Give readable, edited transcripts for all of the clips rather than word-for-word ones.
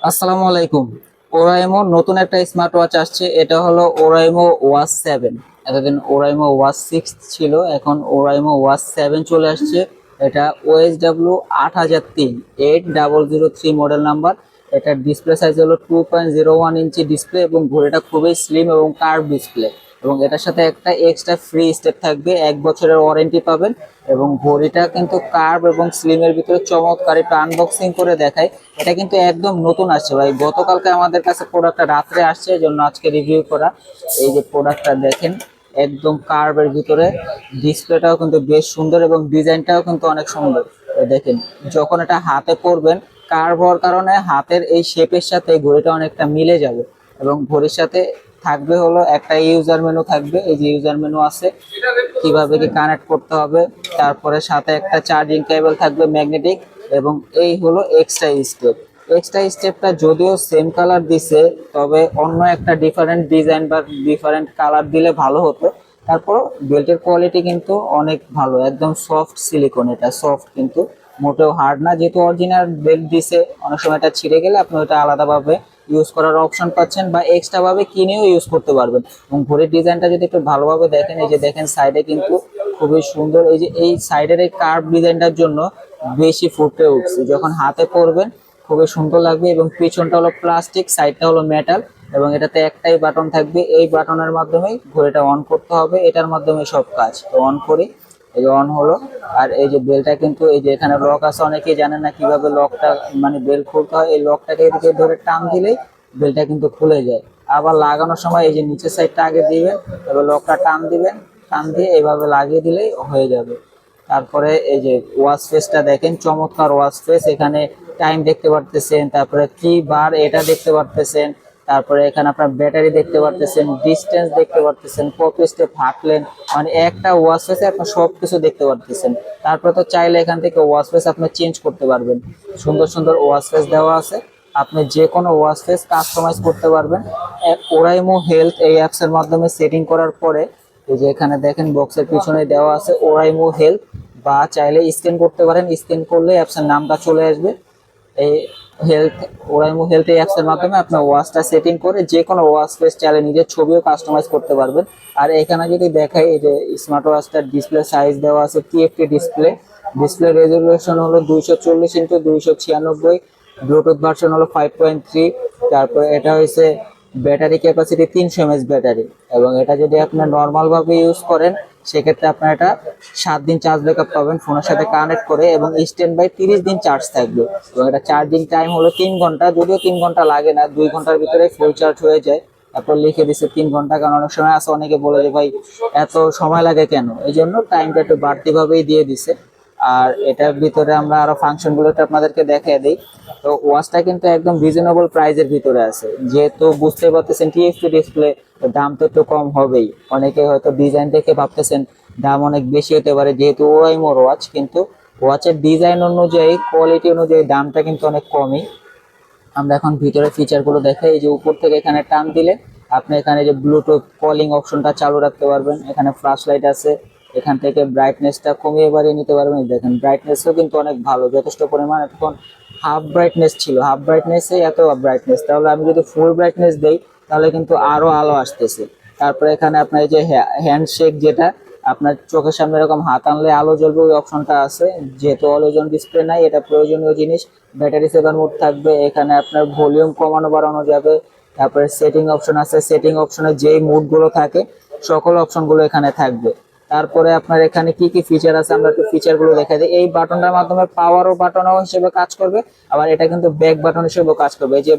আসসালামু আলাইকুম। ওরাইমো নতুন একটা স্মার্ট ওয়াচ আসছে, এটা হলো ওরাইমো ওয়াচ 7। এতদিন ওরাইমো ওয়াচ 6 ছিল, এখন ওরাইমো ওয়াচ 7 চলে আসছে। এটা OSW 8003 8003 মডেল নাম্বার। এটার ডিসপ্লে সাইজ হলো 2.01 ইঞ্চি ডিসপ্লে এবং ঘড়িটা খুবই স্লিম এবং কার্ভ ডিসপ্লে। এবং এটার সাথে একটা এক্সট্রা ফ্রি স্টেপ থাকবে, 1 বছরের ওয়ারেন্টি পাবেন। এবং ঘড়িটা কিন্তু কার্ভ এবং স্লিমের ভিতরে চমৎকার। একটু আনবক্সিং করে দেখাই। এটা কিন্তু একদম নতুন আসছে ভাই, গতকালকে আমাদের কাছে প্রোডাক্টটা রাত্রে আসছে, এই জন্য আজকে রিভিউ করা। এই যে প্রোডাক্টটা দেখেন, একদম কার্ভের ভিতরে। ডিসপ্লেটাও কিন্তু বেশ সুন্দর এবং ডিজাইনটাও কিন্তু অনেক সুন্দর। এই দেখেন, যখন এটা হাতে পরবেন, কার্ভ হওয়ার কারণে হাতের এই শেপের সাথে ঘড়িটা অনেকটা মিলে যাবে। এবং ঘড়ির সাথে থাকবে হলো একটা ইউজার মেনু থাকবে, এই যে ইউজার মেনু আছে, কিভাবে কি কানেক্ট করতে হবে। তারপরে সাথে একটা চার্জিং কেবল থাকবে ম্যাগনেটিক। এবং এই হলো এক্সট্রা স্টেপ। এক্সট্রা স্টেপটা যদিও সেম কালার দিছে, তবে অন্য একটা ডিফারেন্ট ডিজাইন বা ডিফারেন্ট কালার দিলে ভালো হতো। তারপর বেল্টের কোয়ালিটি কিন্তু অনেক ভালো, একদম সফট সিলিকন। এটা সফট, কিন্তু মোটেও হার্ড না। যেহেতু অরিজিনাল বেল্ট দিছে, অনেক সময় এটা ছিঁড়ে গেলে আপনি ওটা আলাদাভাবে ইউজ করার অপশন পাচ্ছেন বা এক্সট্রা ভাবে কিনেও ইউজ করতে পারবেন। এবং ঘড়ির ডিজাইনটা যদি একটু ভালোভাবে দেখেন, এই যে দেখেন সাইডে কিন্তু খুবই সুন্দর। এই যে এই সাইডের এই কার্ভ ডিজাইনটার জন্য বেশি ফুটে উঠছে, যখন হাতে পরবেন খুবই সুন্দর লাগবে। এবং পিছনটা হলো প্লাস্টিক, সাইডটা হলো মেটাল। এবং এটাতে একটাই বাটন থাকবে, এই বাটনের মাধ্যমেই ঘড়িটা অন করতে হবে। এটার মাধ্যমে সব কাজ। তো অন করি, এই যে অন হলো। আর এই যে বেলটা কিন্তু এই যে এখানে লক আছে, অনেকেই জানেন না কিভাবে লকটা মানে বেল খুলতে হয়। এই লকটাকে এদিকে ধরে টান দিলেই বেলটা কিন্তু খুলে যায়। আবার লাগানোর সময় এই যে নিচের সাইডটা আগে দিবেন, এবার লকটা টান দিবেন, টান দিয়ে এইভাবে লাগিয়ে দিলেই হয়ে যাবে। তারপরে এই যে ওয়াচ ফেসটা দেখেন, চমৎকার ওয়াচ ফেস। এখানে টাইম দেখতে পারতেছেন, তারপরে কি বার এটা দেখতে পারতেছেন। তারপরে এখানে আপনার ব্যাটারি দেখতে পারতেছেন, ডিস্টেন্স দেখতে পারতেছেন, কত স্টেপ হাঁটলেন। মানে একটা ওয়াচ ফেসে আপনি সবকিছু দেখতে পারতেছেন। তারপরে তো চাইলে এখান থেকে ওয়াচ ফেস আপনি চেঞ্জ করতে পারবেন। সুন্দর সুন্দর ওয়াচ ফেস দেওয়া আছে, আপনি যে কোনো ওয়াচ ফেস কাস্টমাইজ করতে পারবেন। ওরাইমো হেলথ এই অ্যাপস এর মাধ্যমে সেটিং করার পরে এই যে এখানে দেখেন বক্সের পিছনে দেওয়া আছে ওরাইমো হেলথ। বা চাইলে স্ক্যান করতে পারেন, স্ক্যান করলে অ্যাপসের নামটা চলে আসবে। এই হেলথ, ওরাইমো হেলথ এই অ্যাপসের মাধ্যমে আপনার ওয়াচটা সেটিং করে যে কোনো ওয়াচ ফেস চাইলে নিজের ছবিও কাস্টমাইজ করতে পারবেন। আর এখানে যদি দেখাই, এই যে স্মার্ট ওয়াচটার ডিসপ্লে সাইজ দেওয়া আছে TFT ডিসপ্লে। ডিসপ্লে রেজলিউশন হলো 240x296। ব্লুটুথ ভার্সন হলো 5.3। তারপরে এটা হয়েছে ব্যাটারি ক্যাপাসিটি 300 mAh ব্যাটারি। এবং এটা যদি আপনি নর্মাল ভাবে ইউজ করেন, সেক্ষেত্রে আপনার এটা 7 দিন চার্জ ব্যাকআপ পাবেন ফোনের সাথে কানেক্ট করে। এবং স্ট্যান্ড বাই 30 দিন চার্জ থাকবে। এবং এটা চার্জিং টাইম হলো 3 ঘন্টা, যদিও 3 ঘন্টা লাগে না, 2 ঘন্টার ভিতরে ফুল চার্জ হয়ে যায়। তারপর লিখে দিচ্ছে 3 ঘন্টা, কারণ অনেক সময় আছে অনেকে বলে যে ভাই এত সময় লাগে কেন, এই জন্য টাইমটা একটু বাড়তি ভাবেই দিয়ে দিছে। আর এটার ভিতরে আমরা আরো ফাংশন গুলো আপনাদেরকে দেখিয়ে দিই। তো ওয়াচটা কিন্তু একদম রিজনেবল প্রাইজের ভিতরে আছে, যেহেতু বুঝতে পারতেছেন TFT ডিসপ্লে, দাম তো একটু কম হবেই। অনেকে হয়তো ডিজাইন দেখে ভাবতেছেন দাম অনেক বেশি হতে পারে, যেহেতু ওরাইমোর ওয়াচ, কিন্তু ওয়াচের ডিজাইন অনুযায়ী কোয়ালিটি অনুযায়ী দামটা কিন্তু অনেক কমই। আমরা এখন ভিতরে ফিচার গুলো দেখাই। এই যে উপর থেকে এখানে টান দিলে আপনি এখানে যে ব্লুটুথ কলিং অপশনটা চালু রাখতে পারবেন। এখানে ফ্ল্যাশ লাইট আছে, এখান থেকে ব্রাইটনেসটা কমিয়ে বাড়িয়ে নিতে পারবেন। দেখেন ব্রাইটনেসও কিন্তু অনেক ভালো, যথেষ্ট পরিমাণ। এখন হাফ ব্রাইটনেস ছিল, হাফ ব্রাইটনেসে এত ব্রাইটনেস, তাহলে আমি যদি ফুল ব্রাইটনেস দেই তাহলে কিন্তু আরো আলো আসতেছে। তারপরে এখানে আপনার এই যে হ্যান্ডশেক, যেটা আপনার চোখের সামনে এরকম হাত আনলে আলো জ্বলবে, ওই অপশনটা আছে। যেহেতু অলোজন ডিসপ্লে নাই, এটা প্রয়োজনীয় জিনিস। ব্যাটারি সেভার মোড থাকবে, এখানে আপনার ভলিউম কমানো বাড়ানো যাবে। তারপরে সেটিং অপশন আছে, সেটিং অপশনে যেই মুড গুলো থাকে সকল অপশন গুলো এখানে থাকবে। তারপরে আপনার এখানে কি কি ফিচার আছে আমরা একটু ফিচার গুলো দেখা দিই। এই বাটনটার মাধ্যমে পাওয়ার ও বাটনও হিসেবে কাজ করবে, আবার এটা কিন্তু ব্যাক বাটন হিসেবেও কাজ করবে। এই যে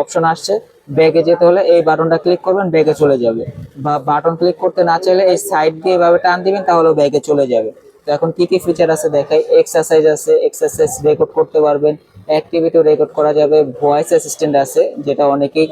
অপশন আসছে, ব্যাগে যেতে হলে এই বাটনটা ক্লিক করবেন, ব্যাগে চলে যাবে। বা বাটন ক্লিক করতে না চাইলে এই সাইড দিয়ে এভাবে টান দিবেন, তাহলে ব্যাগে চলে যাবে। তো এখন কি কি ফিচার আছে দেখাই। এক্সারসাইজ আছে, এক্সারসাইজ রেকর্ড করতে পারবেন। অ্যাক্টিভিটি রেকর্ড করা যাবে। ভয়েস অ্যাসিস্ট্যান্ট আছে, যেটা অনেকেই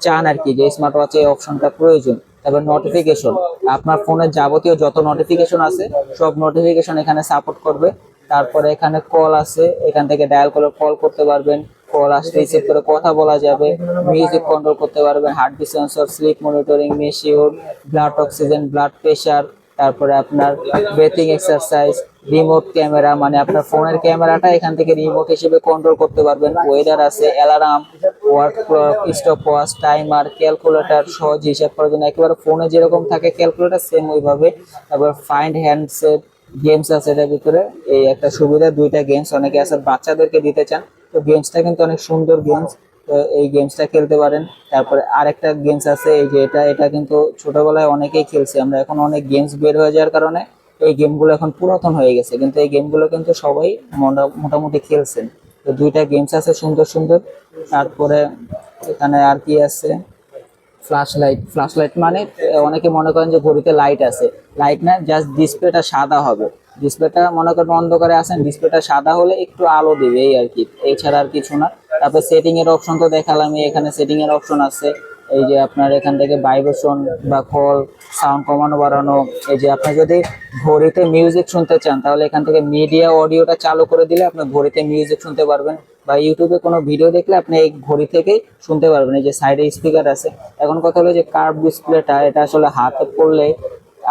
চান আর কি, যে স্মার্ট ওয়াচে এই অপশনটা প্রয়োজন। তারপর নোটিফিকেশন, আপনার ফোনের যাবতীয় যত নোটিফিকেশন আছে সব নোটিফিকেশন এখানে সাপোর্ট করবে। তারপরে এখানে কল আছে, এখান থেকে ডায়াল করে কল করতে পারবেন। কল আসলে রিসিভ করে কথা বলা যাবে। মিউজিক কন্ট্রোল করতে পারবেন, heartbeat sensor, sleep monitoring, measure, blood oxygen, blood pressure, তারপরে আপনার ব্রেথিং এক্সারসাইজ, রিমোট ক্যামেরা, মানে আপনার ফোনের ক্যামেরাটা এখান থেকে রিমোট হিসেবে কন্ট্রোল করতে পারবেন। ওয়েদার আছে, alarm, world clock, stopwatch, timer, calculator, সহজ হিসাব করার জন্য একেবারে ফোনে যেরকম থাকে ক্যালকুলেটর সেম ওইভাবে। তারপর ফাইন্ড হ্যান্ডসেট, গেমস আছে এটার ভিতরে। এই একটা সুবিধা, দুইটা গেমস অনেকে আছে বাচ্চাদেরকে দিতে চান, তো গেমসটা কিন্তু অনেক সুন্দর গেমস, তো এই গেমসটা খেলতে পারেন। তারপরে আরেকটা গেমস আছে এই যে এটা, এটা কিন্তু ছোটবেলায় অনেকেই খেলছে আমরা, এখন অনেক গেমস বের হয়ে যাওয়ার কারণে এই গেমগুলো এখন পুরাতন হয়ে গেছে, কিন্তু এই গেমগুলো কিন্তু সবাই মোটামুটি খেলছেন। তো দুইটা গেমস আছে সুন্দর সুন্দর। তারপরে এখানে আর কি আছে, ফ্ল্যাশ লাইট। ফ্ল্যাশ লাইট মানে অনেকে মনে করেন যে ঘড়িতে লাইট আছে, লাইট না, জাস্ট ডিসপ্লেটা সাদা হবে। ডিসপ্লেটা মনে করেন অন্ধকারে আছেন, ডিসপ্লেটা সাদা হলে একটু আলো দিবে এই আর কি, এছাড়া আর কিছু না। তারপর সেটিং এর অপশন তো দেখালাম, এখানে সেটিং এর অপশন আছে। এই যে আপনার এখান থেকে ভাইব্রেশন বা কল, সাউন্ড কমানো বাড়ানো। এই যে আপনি যদি ঘড়িতে মিউজিক শুনতে চান তাহলে এখান থেকে মিডিয়া অডিওটা চালু করে দিলে আপনি ঘড়িতে মিউজিক শুনতে পারবেন, বা ইউটিউবে কোনো ভিডিও দেখলে আপনি এই ঘড়ি থেকেই শুনতে পারবেন। এই যে সাইডে স্পিকার আছে। এখন কথা হলো যে কার্ভ ডিসপ্লেটা, এটা আসলে হাতে পড়লে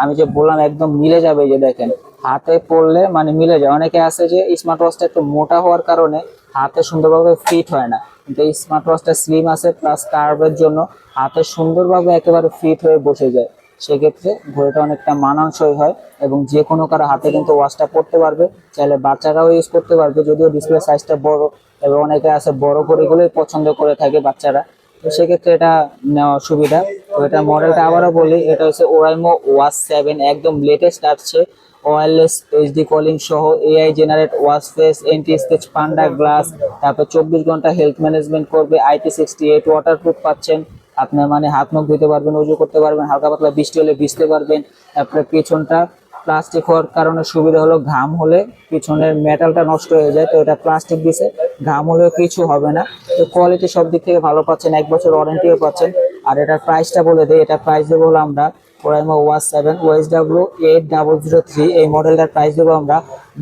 আমি যে বললাম একদম মিলে যাবে। এই যে দেখেন হাতে পড়লে মানে মিলে যায়। অনেকে আছে যে স্মার্ট ওয়াচটা একটু মোটা হওয়ার কারণে হাতে সুন্দরভাবে ফিট হয় না, কিন্তু এই স্মার্ট ওয়াচটা স্লিম আছে প্লাস কার্ভের জন্য হাতে সুন্দরভাবে একেবারে ফিট হয়ে বসে যায়। সেক্ষেত্রে ঘড়িটা অনেকটা মানানসই হয় এবং যে কোনো কারো হাতে কিন্তু ওয়াচটা পড়তে পারবে, চাইলে বাচ্চারাও ইউজ করতে পারবে, যদিও ডিসপ্লে সাইজটা বড় এবং অনেকে আছে বড় ঘড়িগুলোই পছন্দ করে থাকে বাচ্চারা, তো সেক্ষেত্রে এটা নেওয়া সুবিধা। তো এটা মডেলটা আবারও বলি, এটা হচ্ছে ওরাইমো ওয়াচ 7, একদম লেটেস্ট আসছে। ওয়্যারলেস এইচডি কলিং সহ, AI generate watch face, anti scratch Panda glass, তারপর 24 ঘন্টা হেলথ ম্যানেজমেন্ট করবে, IP68 ওয়াটারপ্রুফ পাচ্ছেন। আপনার মানে হাত মুখ ধুতে পারবেন, উজু করতে পারবেন, হালকা পাতলা বৃষ্টি হলে ভিজতে পারবেন। তারপরে পিছনটা প্লাস্টিক হওয়ার কারণে সুবিধা হলো ঘাম হলে পিছনের মেটালটা নষ্ট হয়ে যায়, তো এটা প্লাস্টিক দিছে, ঘাম হলেও কিছু হবে না। তো কোয়ালিটি সব দিক থেকে ভালো পাচ্ছেন, 1 বছর ওয়ারেন্টিও পাচ্ছেন। আর এটার প্রাইসটা বলে দিই, এটা প্রাইস দেবো হলো আমরা ওরাইমো ওয়াচ 7 OSW 8003, এই মডেলটার প্রাইস দেবো আমরা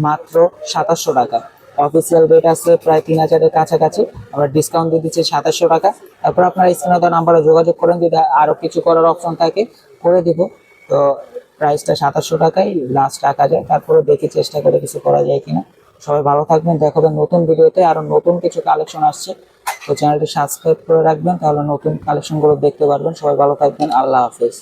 মাত্র 2700 টাকা। অফিসিয়াল রেট আছে প্রায় 3000-এর কাছাকাছি, আমরা ডিসকাউন্ট দিয়ে দিচ্ছি 2700 টাকা। তারপর আপনার স্ক্রিনে দেওয়া নাম্বারে যোগাযোগ করেন, যদি আরো কিছু করার অপশন থাকে করে দিব। তো প্রাইসটা 2700 টাকাই লাস্ট রাখা যায়, তারপরে দেখি চেষ্টা করে কিছু করা যায় কিনা। সবাই ভালো থাকবেন, দেখা হবে নতুন ভিডিওতে। আরো নতুন কিছু কালেকশন আসছে, তো চ্যানেলটি সাবস্ক্রাইব করে রাখবেন, তাহলে নতুন কালেকশনগুলো দেখতে পারবেন। সবাই ভালো থাকবেন, আল্লাহ হাফেজ।